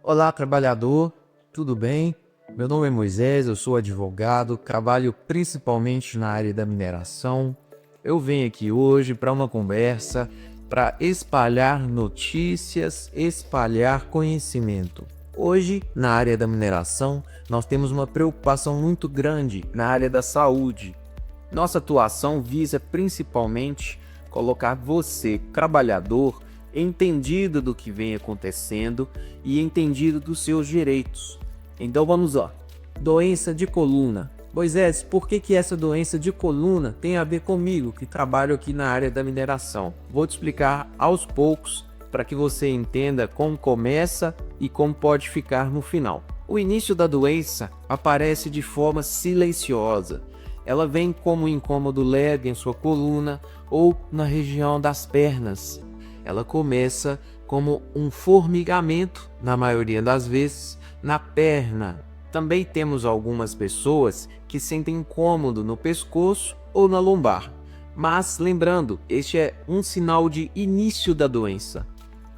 Olá, trabalhador, tudo bem? Meu nome é Moisés, eu sou advogado, trabalho principalmente na área da mineração. Eu venho aqui hoje para uma conversa para espalhar notícias, espalhar conhecimento. Hoje, na área da mineração, nós temos uma preocupação muito grande na área da saúde. Nossa atuação visa principalmente colocar você, trabalhador, entendido do que vem acontecendo e entendido dos seus direitos. Então vamos lá. Doença de coluna. Moisés, por que essa doença de coluna tem a ver comigo, que trabalho aqui na área da mineração? Vou te explicar aos poucos para que você entenda como começa e como pode ficar no final. O início da doença aparece de forma silenciosa. Ela vem como um incômodo leve em sua coluna ou na região das pernas. Ela começa como um formigamento, na maioria das vezes, na perna. Também temos algumas pessoas que sentem incômodo no pescoço ou na lombar. Mas lembrando, este é um sinal de início da doença.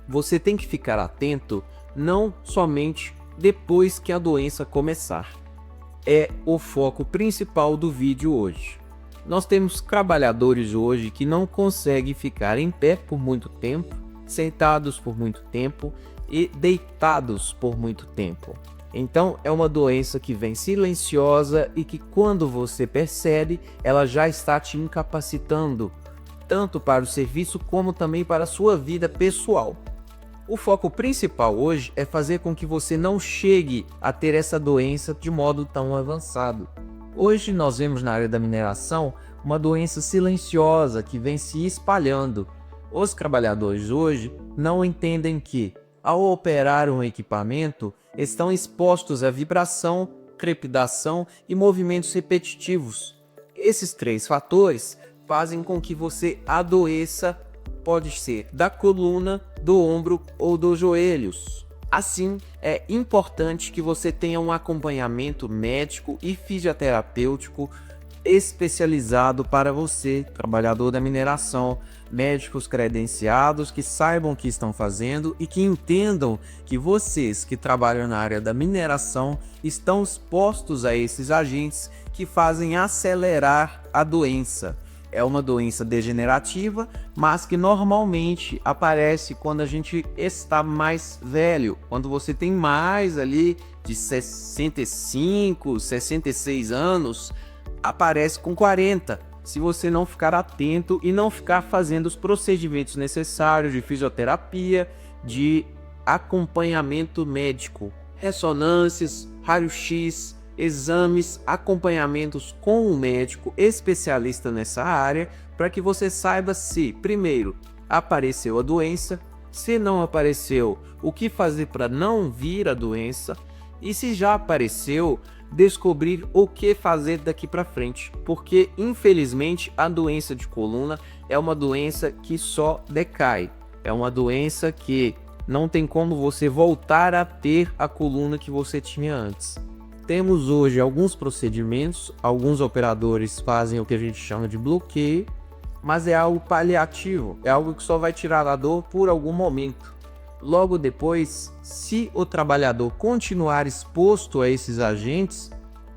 Você tem que ficar atento não somente depois que a doença começar. É o foco principal do vídeo hoje. Nós temos trabalhadores hoje que não conseguem ficar em pé por muito tempo, sentados por muito tempo e deitados por muito tempo. Então é uma doença que vem silenciosa e que quando você percebe, ela já está te incapacitando, tanto para o serviço como também para a sua vida pessoal. O foco principal hoje é fazer com que você não chegue a ter essa doença de modo tão avançado. Hoje nós vemos na área da mineração uma doença silenciosa que vem se espalhando. Os trabalhadores hoje não entendem que, ao operar um equipamento, estão expostos à vibração, trepidação e movimentos repetitivos. Esses três fatores fazem com que você adoeça, pode ser da coluna, do ombro ou dos joelhos. Assim, é importante que você tenha um acompanhamento médico e fisioterapêutico especializado para você, trabalhador da mineração, médicos credenciados que saibam o que estão fazendo e que entendam que vocês que trabalham na área da mineração estão expostos a esses agentes que fazem acelerar a doença. É uma doença degenerativa, mas que normalmente aparece quando a gente está mais velho, quando você tem mais ali de 65, 66 anos, aparece com 40. Se você não ficar atento e não ficar fazendo os procedimentos necessários de fisioterapia, de acompanhamento médico, ressonâncias, raio-x, exames, acompanhamentos com um médico especialista nessa área, para que você saiba se, primeiro, apareceu a doença, se não apareceu, o que fazer para não vir a doença, e se já apareceu, descobrir o que fazer daqui para frente, porque infelizmente a doença de coluna é uma doença que só decai, é uma doença que não tem como você voltar a ter a coluna que você tinha antes. Temos hoje alguns procedimentos, alguns operadores fazem o que a gente chama de bloqueio, mas é algo paliativo, é algo que só vai tirar a dor por algum momento. Logo depois, se o trabalhador continuar exposto a esses agentes,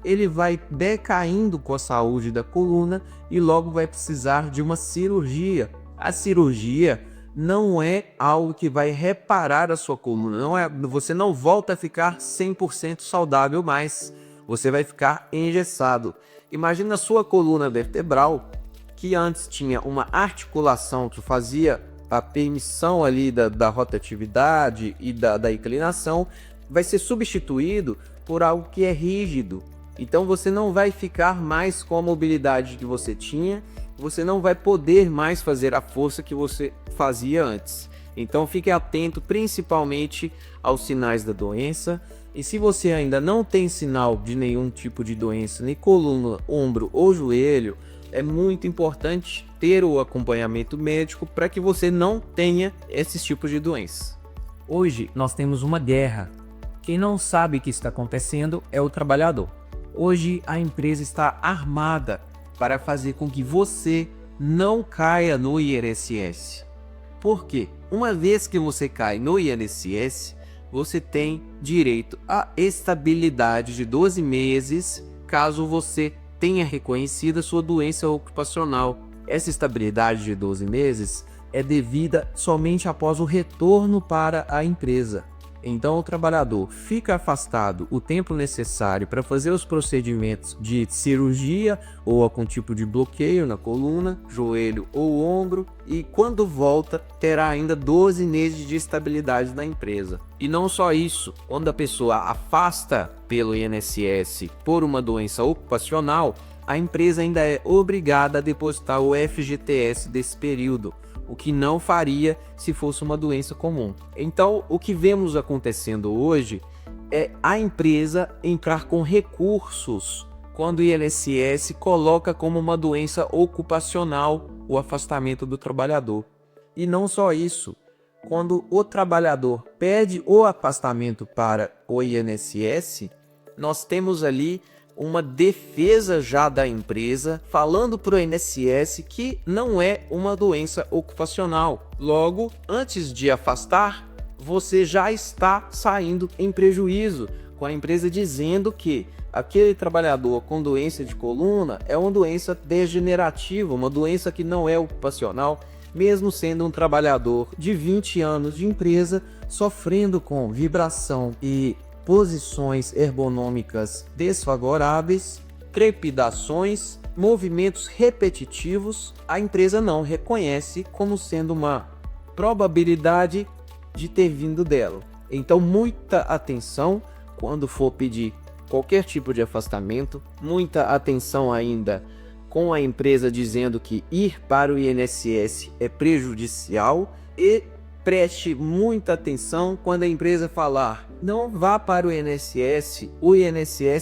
ele vai decaindo com a saúde da coluna e logo vai precisar de uma cirurgia. A cirurgia não é algo que vai reparar a sua coluna, você não volta a ficar 100% saudável mais, você vai ficar engessado. Imagina a sua coluna vertebral, que antes tinha uma articulação que fazia a permissão ali da rotatividade e da inclinação, vai ser substituído por algo que é rígido. Então você não vai ficar mais com a mobilidade que você tinha, você não vai poder mais fazer a força que você fazia antes. Então fique atento principalmente aos sinais da doença. E se você ainda não tem sinal de nenhum tipo de doença, nem coluna, ombro ou joelho, é muito importante ter o acompanhamento médico para que você não tenha esses tipos de doenças. Hoje nós temos uma guerra. Quem não sabe o que está acontecendo é o trabalhador. Hoje a empresa está armada para fazer com que você não caia no INSS. Por quê? Uma vez que você cai no INSS, você tem direito à estabilidade de 12 meses, caso você tenha reconhecido a sua doença ocupacional. Essa estabilidade de 12 meses é devida somente após o retorno para a empresa. Então o trabalhador fica afastado o tempo necessário para fazer os procedimentos de cirurgia ou algum tipo de bloqueio na coluna, joelho ou ombro, e quando volta terá ainda 12 meses de estabilidade na empresa. E não só isso, quando a pessoa afasta pelo INSS por uma doença ocupacional, a empresa ainda é obrigada a depositar o FGTS desse período, o que não faria se fosse uma doença comum. Então, o que vemos acontecendo hoje é a empresa entrar com recursos quando o INSS coloca como uma doença ocupacional o afastamento do trabalhador. E não só isso, quando o trabalhador pede o afastamento para o INSS, nós temos ali uma defesa já da empresa falando para o INSS que não é uma doença ocupacional. Logo, antes de afastar, você já está saindo em prejuízo, com a empresa dizendo que aquele trabalhador com doença de coluna é uma doença degenerativa, uma doença que não é ocupacional, mesmo sendo um trabalhador de 20 anos de empresa, sofrendo com vibração e posições ergonômicas desfavoráveis, trepidações, movimentos repetitivos, a empresa não reconhece como sendo uma probabilidade de ter vindo dela. Então, muita atenção quando for pedir qualquer tipo de afastamento, muita atenção ainda com a empresa dizendo que ir para o INSS é prejudicial, e preste muita atenção quando a empresa falar não vá para o INSS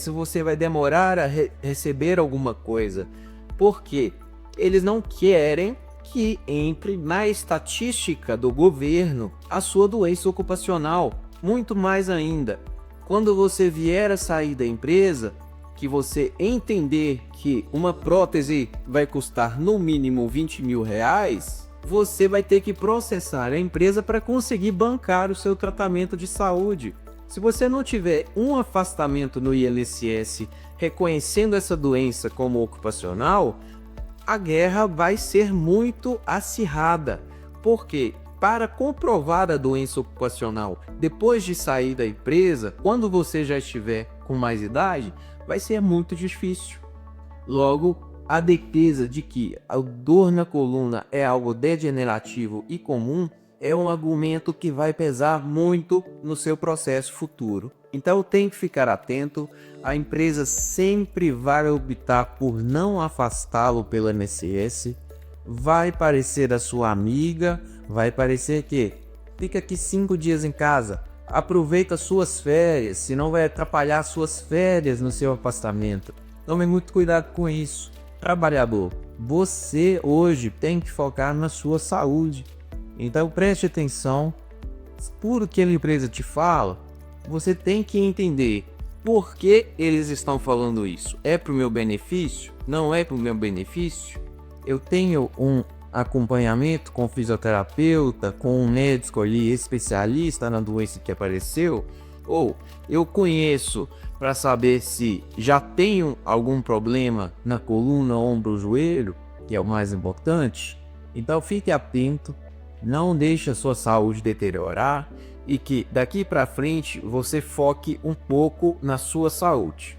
você vai demorar a receber alguma coisa, porque eles não querem que entre na estatística do governo a sua doença ocupacional. Muito mais ainda, quando você vier a sair da empresa, que você entender que uma prótese vai custar no mínimo 20 mil reais, você vai ter que processar a empresa para conseguir bancar o seu tratamento de saúde. Se você não tiver um afastamento no INSS reconhecendo essa doença como ocupacional, a guerra vai ser muito acirrada. Porque para comprovar a doença ocupacional depois de sair da empresa, quando você já estiver com mais idade, vai ser muito difícil. Logo, a defesa de que a dor na coluna é algo degenerativo e comum é um argumento que vai pesar muito no seu processo futuro. Então tem que ficar atento, a empresa sempre vai optar por não afastá-lo pelo INSS, vai parecer a sua amiga, vai parecer que fica aqui 5 dias em casa, aproveita suas férias, senão vai atrapalhar suas férias no seu afastamento. Tome muito cuidado com isso. Trabalhador, você hoje tem que focar na sua saúde. Então preste atenção, por que a empresa te fala, você tem que entender por que eles estão falando isso. É para o meu benefício? Não é para o meu benefício? Eu tenho um acompanhamento com fisioterapeuta, com um médico ali especialista na doença que apareceu? Ou eu conheço para saber se já tenho algum problema na coluna, ombro, joelho, que é o mais importante? Então fique atento, não deixe a sua saúde deteriorar e que daqui para frente você foque um pouco na sua saúde.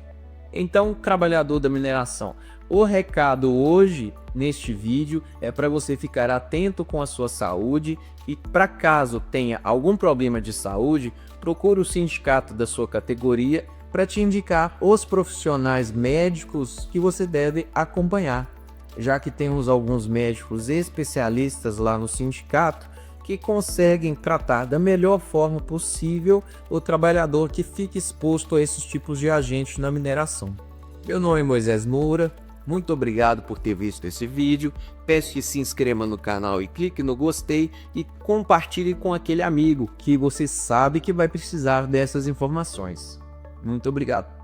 Então, trabalhador da mineração, o recado hoje neste vídeo é para você ficar atento com a sua saúde e, para caso tenha algum problema de saúde, procure o sindicato da sua categoria para te indicar os profissionais médicos que você deve acompanhar, já que temos alguns médicos especialistas lá no sindicato que conseguem tratar da melhor forma possível o trabalhador que fica exposto a esses tipos de agentes na mineração. Meu nome é Moisés Moura, muito obrigado por ter visto esse vídeo, peço que se inscreva no canal e clique no gostei e compartilhe com aquele amigo que você sabe que vai precisar dessas informações. Muito obrigado.